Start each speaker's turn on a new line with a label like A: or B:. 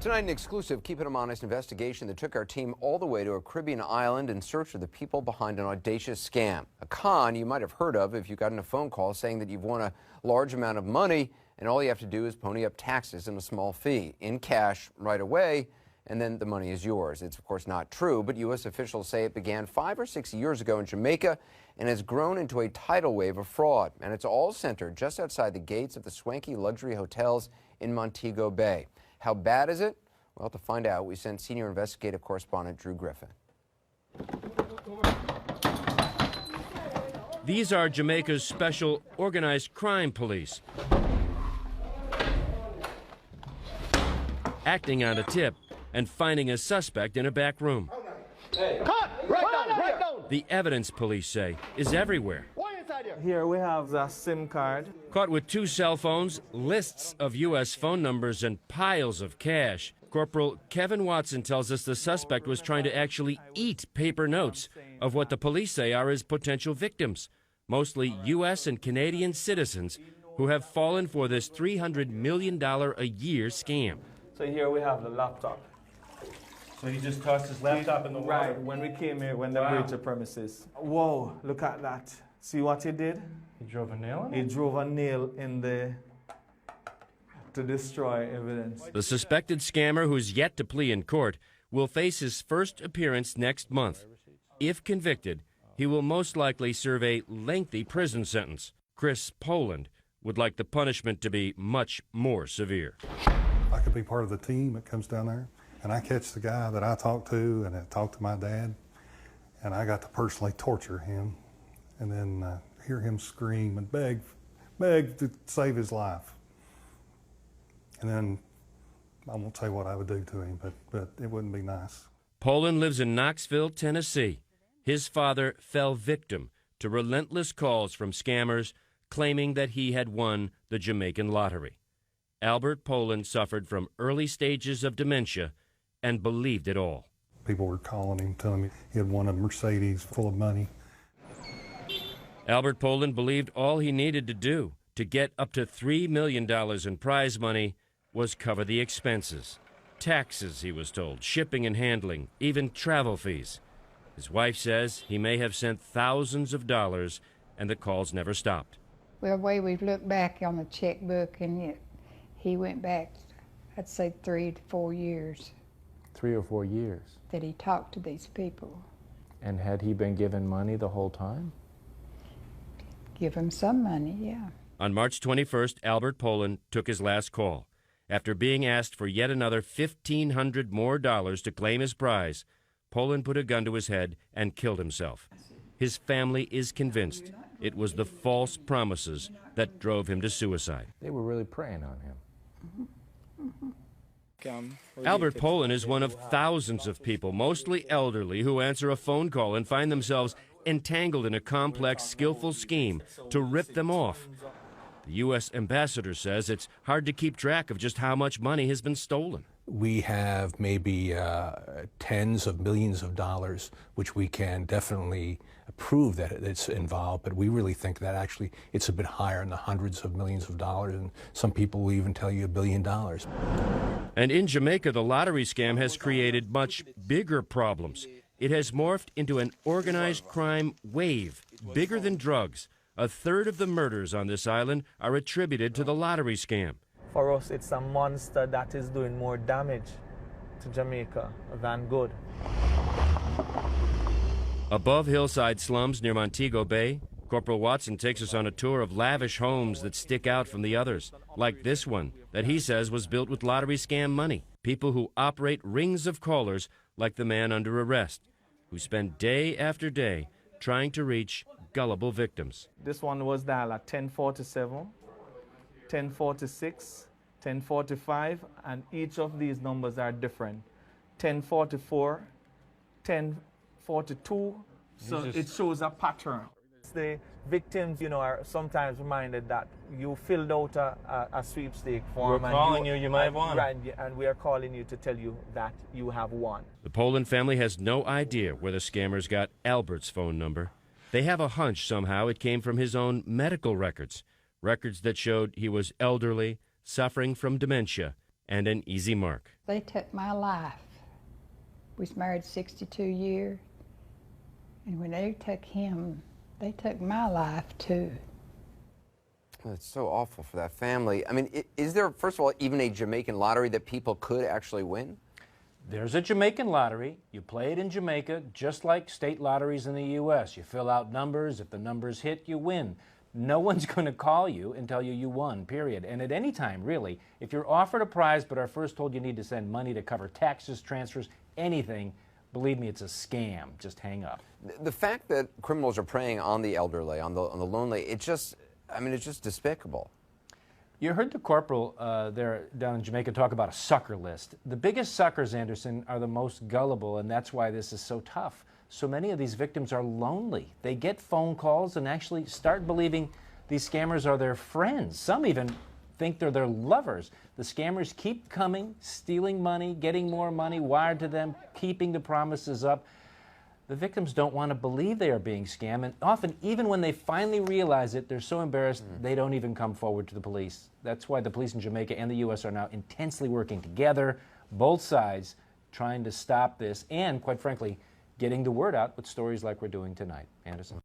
A: Tonight, an exclusive Keeping Them Honest investigation that took our team all the way to a Caribbean island in search of the people behind an audacious scam. A con you might have heard of if you got in a phone call saying that you've won a large amount of money and all you have to do is pony up taxes and a small fee in cash right away, and then the money is yours. It's, of course, not true, but U.S. officials say it began 5 or 6 years ago in Jamaica and has grown into a tidal wave of fraud. And it's all centered just outside the gates of the swanky luxury hotels in Montego Bay. How bad is it? Well, to find out, we sent senior investigative correspondent Drew Griffin.
B: These are Jamaica's special organized crime police. Acting on a tip and finding a suspect in a back room.
C: Hey. Cut! Right down!
B: The evidence, police say, is everywhere.
D: Here we have the SIM card.
B: Caught with 2 cell phones, lists of U.S. phone numbers, and piles of cash. Corporal Kevin Watson tells us the suspect was trying to actually eat paper notes of what the police say are his potential victims, mostly U.S. and Canadian citizens who have fallen for this $300 million a year scam.
D: So here we have the laptop.
E: So he just tossed his laptop in the water?
D: Right, when we came here, when they breached the premises. Whoa, look at that. See what he did?
E: He drove a nail in
D: He
E: it?
D: drove a nail in there to destroy evidence.
B: The suspected scammer, who's yet to plea in court, will face his first appearance next month. If convicted, he will most likely serve a lengthy prison sentence. Chris Poland would like the punishment to be much more severe.
F: I could be part of the team that comes down there, and I catch the guy that I talked to and I talked to my dad, and I got to personally torture him and then hear him scream and beg to save his life. And then I won't say what I would do to him, but it wouldn't be nice.
B: Poland lives in Knoxville, Tennessee. His father fell victim to relentless calls from scammers claiming that he had won the Jamaican lottery. Albert Poland suffered from early stages of dementia and believed it all.
F: People were calling him, telling me he had won a Mercedes full of money.
B: Albert Poland believed all he needed to do to get up to $3 million in prize money was cover the expenses. Taxes, he was told, shipping and handling, even travel fees. His wife says he may have sent thousands of dollars and the calls never stopped.
G: Well, the way we've looked back on the checkbook, and he went back, I'd say 3 to 4 years.
E: 3 or 4 years.
G: That he talked to these people.
E: And had he been given money the whole time?
G: Give him some money, yeah.
B: On March 21st, Albert Poland took his last call. After being asked for yet another $1,500 more to claim his prize, Poland put a gun to his head and killed himself. His family is convinced it was the false promises that drove him to suicide.
E: They were really preying on him.
B: Albert Poland is one of thousands of people, mostly elderly, who answer a phone call and find themselves entangled in a complex, skillful scheme to rip them off. The U.S. ambassador says it's hard to keep track of just how much money has been stolen.
H: We have maybe tens of millions of dollars, which we can definitely prove that it's involved, but we really think that actually it's a bit higher in the hundreds of millions of dollars, and some people will even tell you $1 billion.
B: And in Jamaica, the lottery scam has created much bigger problems. It has morphed into an organized crime wave, bigger than drugs. A third of the murders on this island are attributed to the lottery scam.
D: For us, it's a monster that is doing more damage to Jamaica than good.
B: Above hillside slums near Montego Bay, Corporal Watson takes us on a tour of lavish homes that stick out from the others, like this one that he says was built with lottery scam money. People who operate rings of callers like the man under arrest, who spend day after day trying to reach gullible victims.
D: This one was dialed at 1047, 1046, 1045, and each of these numbers are different. 1044, 1042, so it shows a pattern. The victims, are sometimes reminded that you filled out a sweepstake form.
E: We're calling you, you might have won.
D: Right, and we are calling you to tell you that you have won.
B: The Poland family has no idea where the scammers got Albert's phone number. They have a hunch somehow it came from his own medical records, records that showed he was elderly, suffering from dementia, and an easy mark.
G: They took my life. We was married 62 years, and when they took him, they took my life too.
A: It's so awful for that family. I mean, is there, first of all, even a Jamaican lottery that people could actually win?
I: There's a Jamaican lottery. You play it in Jamaica, just like state lotteries in the U.S. You fill out numbers. If the numbers hit, you win. No one's going to call you and tell you you won, period. And at any time, really, if you're offered a prize but are first told you need to send money to cover taxes, transfers, anything, believe me, it's a scam. Just hang up.
A: The fact that criminals are preying on the elderly, on the lonely, it's just despicable.
I: You heard the corporal there down in Jamaica talk about a sucker list. The biggest suckers, Anderson, are the most gullible, and that's why this is so tough. So many of these victims are lonely. They get phone calls and actually start believing these scammers are their friends. Some even think they're their lovers. The scammers keep coming, stealing money, getting more money wired to them, keeping the promises up. The victims don't want to believe they are being scammed, and often, even when they finally realize it, they're so embarrassed they don't even come forward to the police. That's why the police in Jamaica and the U.S. are now intensely working together, both sides, trying to stop this and, quite frankly, getting the word out with stories like we're doing tonight. Anderson.